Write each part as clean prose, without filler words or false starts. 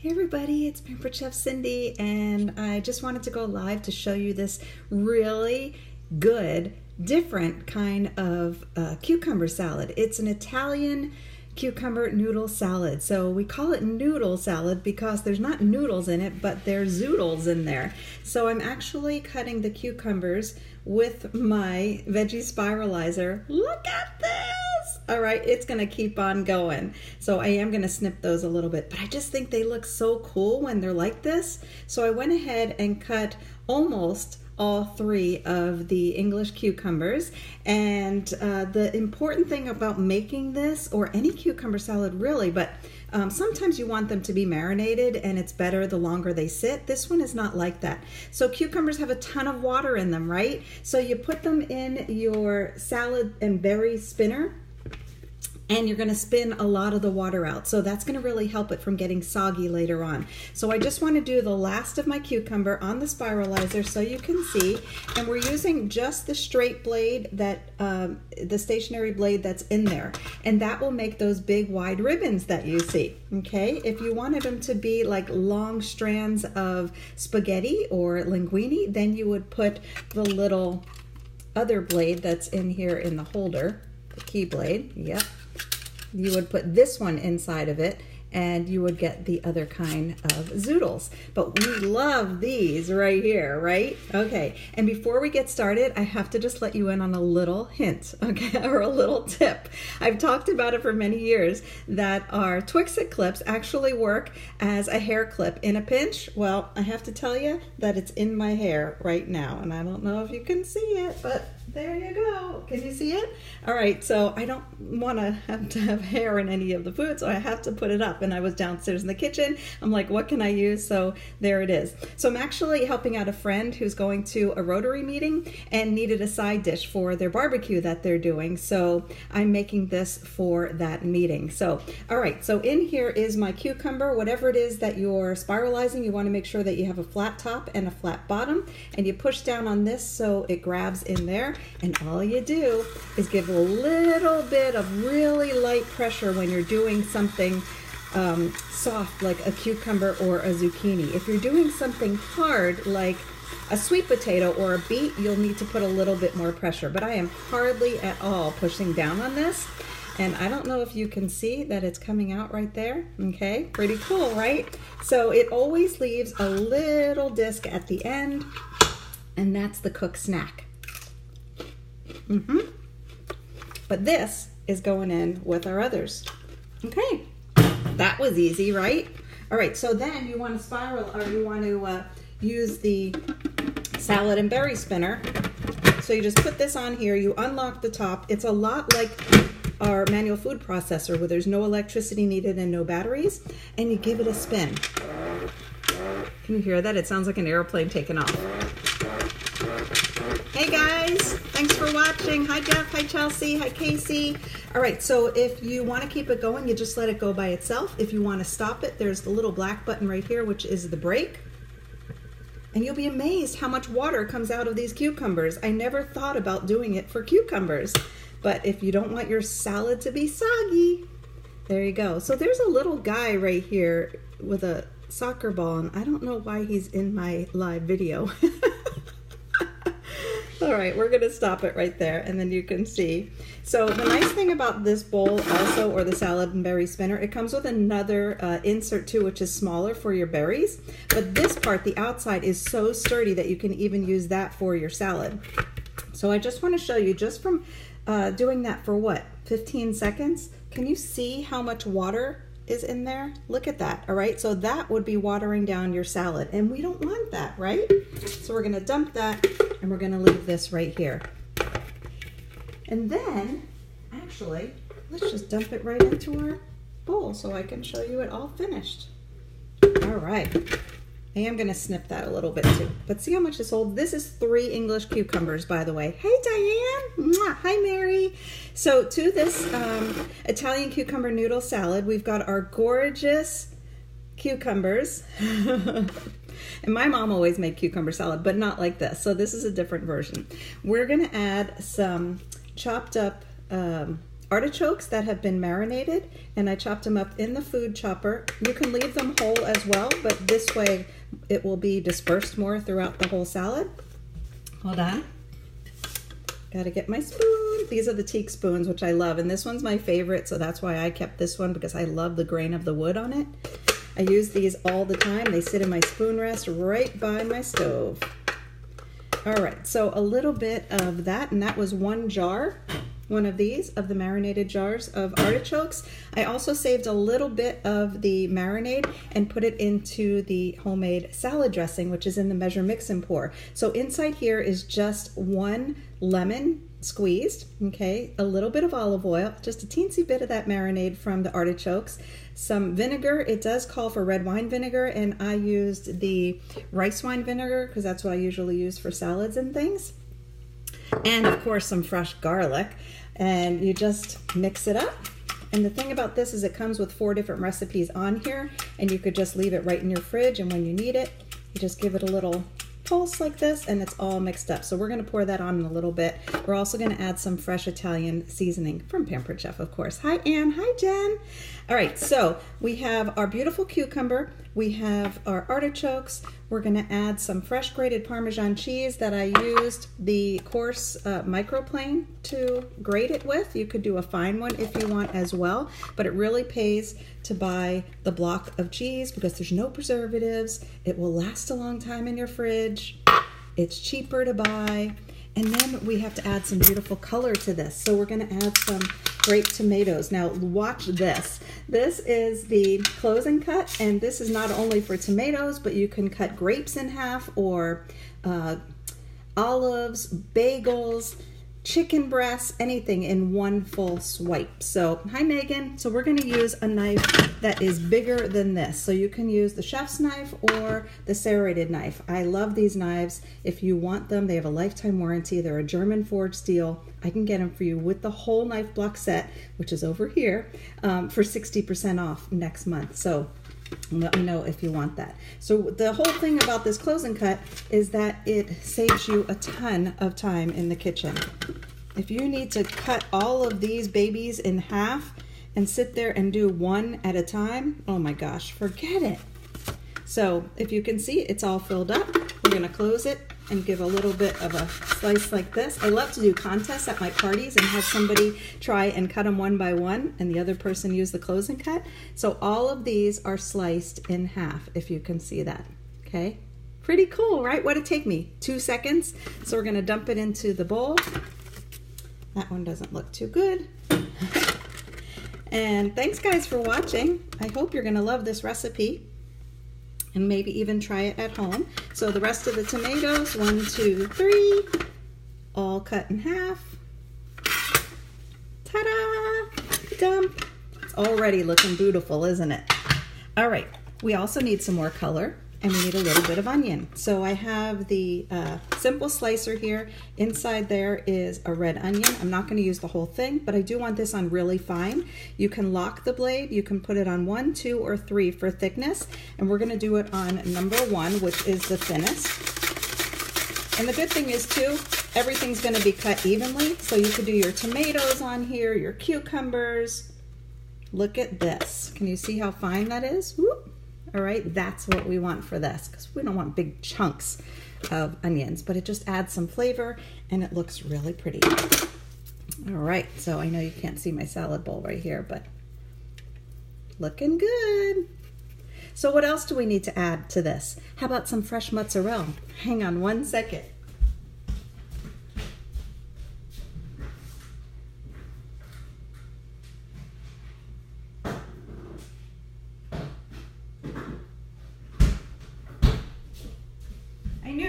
Hey everybody, it's Pampered Chef Cindy, and I just wanted to go live to show you this really good, different kind of cucumber salad. It's an Italian cucumber noodle salad. So we call it noodle salad because there's not noodles in it, but there's zoodles in there. So I'm actually cutting the cucumbers with my veggie spiralizer. Look at this! All right, it's gonna keep on going. So I am gonna snip those a little bit, but I just think they look so cool when they're like this. So I went ahead and cut almost all three of the English cucumbers. And the important thing about making this, or any cucumber salad really, but sometimes you want them to be marinated and it's better the longer they sit. This one is not like that. So cucumbers have a ton of water in them, right? So you put them in your salad and berry spinner, and you're going to spin a lot of the water out. So that's going to really help it from getting soggy later on. So I just want to do the last of my cucumber on the spiralizer so you can see. And we're using just the straight blade, that the stationary blade that's in there. And that will make those big wide ribbons that you see. Okay, if you wanted them to be like long strands of spaghetti or linguine, then you would put the little other blade that's in here in the holder, the key blade. Yep. You would put this one inside of it and you would get the other kind of zoodles. But we love these right here, right? Okay, and before we get started, I have to just let you in on a little hint, okay, or a little tip. I've talked about it for many years that our Twix-It clips actually work as a hair clip in a pinch. Well, I have to tell you that it's in my hair right now, and I don't know if you can see it, but there you go. Can you see it? All right, so I don't want to have hair in any of the food, so I have to put it up. And I was downstairs in the kitchen. I'm like, what can I use? So there it is. So I'm actually helping out a friend who's going to a Rotary meeting and needed a side dish for their barbecue that they're doing. So I'm making this for that meeting. So, all right, so in here is my cucumber. Whatever it is that you're spiralizing, you want to make sure that you have a flat top and a flat bottom, and you push down on this so it grabs in there. And all you do is give a little bit of really light pressure when you're doing something soft like a cucumber or a zucchini. If you're doing something hard like a sweet potato or a beet, you'll need to put a little bit more pressure. But I am hardly at all pushing down on this. And I don't know if you can see that it's coming out right there. Okay, pretty cool, right? So it always leaves a little disc at the end, and that's the cooked snack. But this is going in with our others. Okay, that was easy, right? All right, so then you want to spiral, or you want to use the salad and berry spinner. So you just put this on here, you unlock the top. It's a lot like our manual food processor where there's no electricity needed and no batteries, and you give it a spin. Can you hear that? It sounds like an airplane taking off. Hey guys, thanks for watching. Hi Jeff, hi Chelsea, hi Casey. All right, so if you want to keep it going, you just let it go by itself. If you want to stop it, there's the little black button right here, which is the brake. And you'll be amazed how much water comes out of these cucumbers. I never thought about doing it for cucumbers, but if you don't want your salad to be soggy, there you go. So there's a little guy right here with a soccer ball, and I don't know why he's in my live video. All right, we're gonna stop it right there and then you can see. So the nice thing about this bowl also, or the salad and berry spinner, it comes with another insert too, which is smaller for your berries. But this part, the outside, is so sturdy that you can even use that for your salad. So I just wanna show you, just from doing that for what, 15 seconds? Can you see how much water is in there? Look at that. All right, so that would be watering down your salad, and we don't want that, right? So we're gonna dump that, and we're gonna leave this right here. And then, actually, let's just dump it right into our bowl so I can show you it all finished. All right. I am gonna snip that a little bit too. But see how much this holds? This is 3 English cucumbers, by the way. Hey, Diane. Mwah. Hi, Mary. So to this Italian cucumber noodle salad, we've got our gorgeous cucumbers. And my mom always made cucumber salad, but not like this. So this is a different version. We're gonna add some chopped up artichokes that have been marinated, and I chopped them up in the food chopper. You can leave them whole as well, but this way it will be dispersed more throughout the whole salad. Hold on. Gotta get my spoon. These are the teak spoons, which I love, and this one's my favorite, so that's why I kept this one, because I love the grain of the wood on it. I use these all the time. They sit in my spoon rest right by my stove. All right, so a little bit of that, and that was one jar, one of these, of the marinated jars of artichokes. I also saved a little bit of the marinade and put it into the homemade salad dressing, which is in the Measure, Mix, and Pour. So inside here is just one lemon squeezed, okay, a little bit of olive oil, just a teensy bit of that marinade from the artichokes, some vinegar. It does call for red wine vinegar, and I used the rice wine vinegar because that's what I usually use for salads and things. And of course some fresh garlic, and you just mix it up. And the thing about this is it comes with 4 different recipes on here, and you could just leave it right in your fridge, and when you need it, you just give it a little pulse like this, and it's all mixed up. So we're going to pour that on in a little bit. We're also going to add some fresh Italian seasoning from Pampered Chef, of course. Hi, Anne. Hi, Jen. All right, so we have our beautiful cucumber. We have our artichokes. We're going to add some fresh grated Parmesan cheese that I used the coarse microplane to grate it with. You could do a fine one if you want as well, but it really pays to buy the block of cheese because there's no preservatives. It will last a long time in your fridge. It's cheaper to buy. And then we have to add some beautiful color to this. So we're going to add some grape tomatoes. Now watch this. This is the closing cut, and this is not only for tomatoes, but you can cut grapes in half, or olives, bagels, chicken breasts, anything in one full swipe. So, hi Megan. So we're going to use a knife that is bigger than this. So you can use the chef's knife or the serrated knife. I love these knives. If you want them, they have a lifetime warranty. They're a German forged steel. I can get them for you with the whole knife block set, which is over here, for 60% off next month. So let me know if you want that. So the whole thing about this closing cut is that it saves you a ton of time in the kitchen. If you need to cut all of these babies in half and sit there and do one at a time, oh my gosh, forget it. So if you can see, it's all filled up. We're gonna close it and give a little bit of a slice like this. I love to do contests at my parties and have somebody try and cut them one by one and the other person use the closing cut. So all of these are sliced in half, if you can see that, okay? Pretty cool, right? What'd it take me? 2 seconds. So we're gonna dump it into the bowl. That one doesn't look too good. And thanks guys for watching. I hope you're gonna love this recipe and maybe even try it at home. So the rest of the tomatoes, 1, 2, 3, all cut in half. Ta-da! Dump. It's already looking beautiful, isn't it? All right, we also need some more color, and we need a little bit of onion. So I have the simple slicer here. Inside there is a red onion. I'm not going to use the whole thing, but I do want this on really fine. You can lock the blade. You can put it on 1, 2, or 3 for thickness, and we're going to do it on number 1, which is the thinnest. And the good thing is too, everything's going to be cut evenly, so you could do your tomatoes on here, your cucumbers. Look at this. Can you see how fine that is? Whoop. All right, that's what we want for this, because we don't want big chunks of onions, but it just adds some flavor and it looks really pretty. All right, so I know you can't see my salad bowl right here, but looking good. So what else do we need to add to this? How about some fresh mozzarella? Hang on 1 second.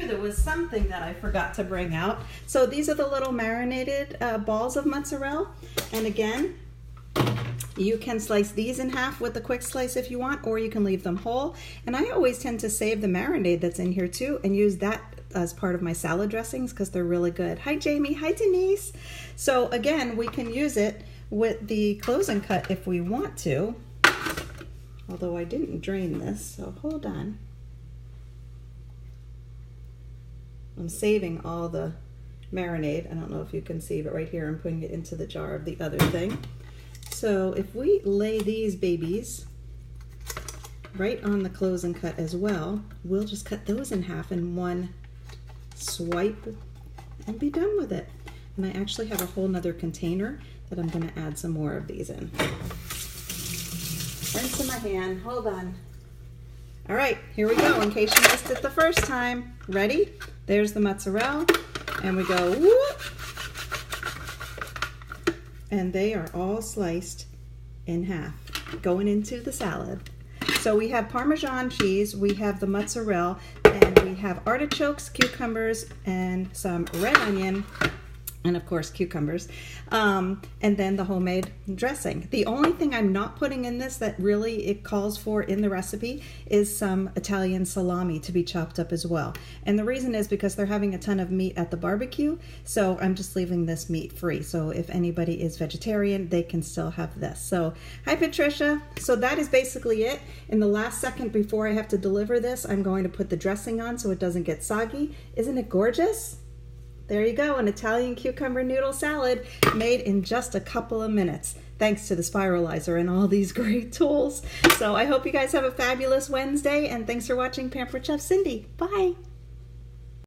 There was something that I forgot to bring out. So these are the little marinated balls of mozzarella, and again, you can slice these in half with a quick slice if you want, or you can leave them whole. And I always tend to save the marinade that's in here too and use that as part of my salad dressings because they're really good. Hi Jamie. Hi Denise. So again, we can use it with the closing cut if we want to, although I didn't drain this, so hold on. I'm saving all the marinade. I don't know if you can see, but right here I'm putting it into the jar of the other thing. So if we lay these babies right on the close and cut as well, we'll just cut those in half in one swipe and be done with it. And I actually have a whole nother container that I'm going to add some more of these in. Rinse in my hand. Hold on. All right, here we go. In case you missed it the first time. Ready? There's the mozzarella. And we go whoop. And they are all sliced in half, going into the salad. So we have Parmesan cheese, we have the mozzarella, and we have artichokes, cucumbers, and some red onion, and of course cucumbers, and then the homemade dressing. The only thing I'm not putting in this that really it calls for in the recipe is some Italian salami to be chopped up as well. And the reason is because they're having a ton of meat at the barbecue, so I'm just leaving this meat free. So if anybody is vegetarian, they can still have this. So hi Patricia. So that is basically it. In the last second before I have to deliver this, I'm going to put the dressing on so it doesn't get soggy. Isn't it gorgeous? There you go, an Italian cucumber noodle salad made in just a couple of minutes, thanks to the spiralizer and all these great tools. So I hope you guys have a fabulous Wednesday, and thanks for watching Pampered Chef Cindy. Bye.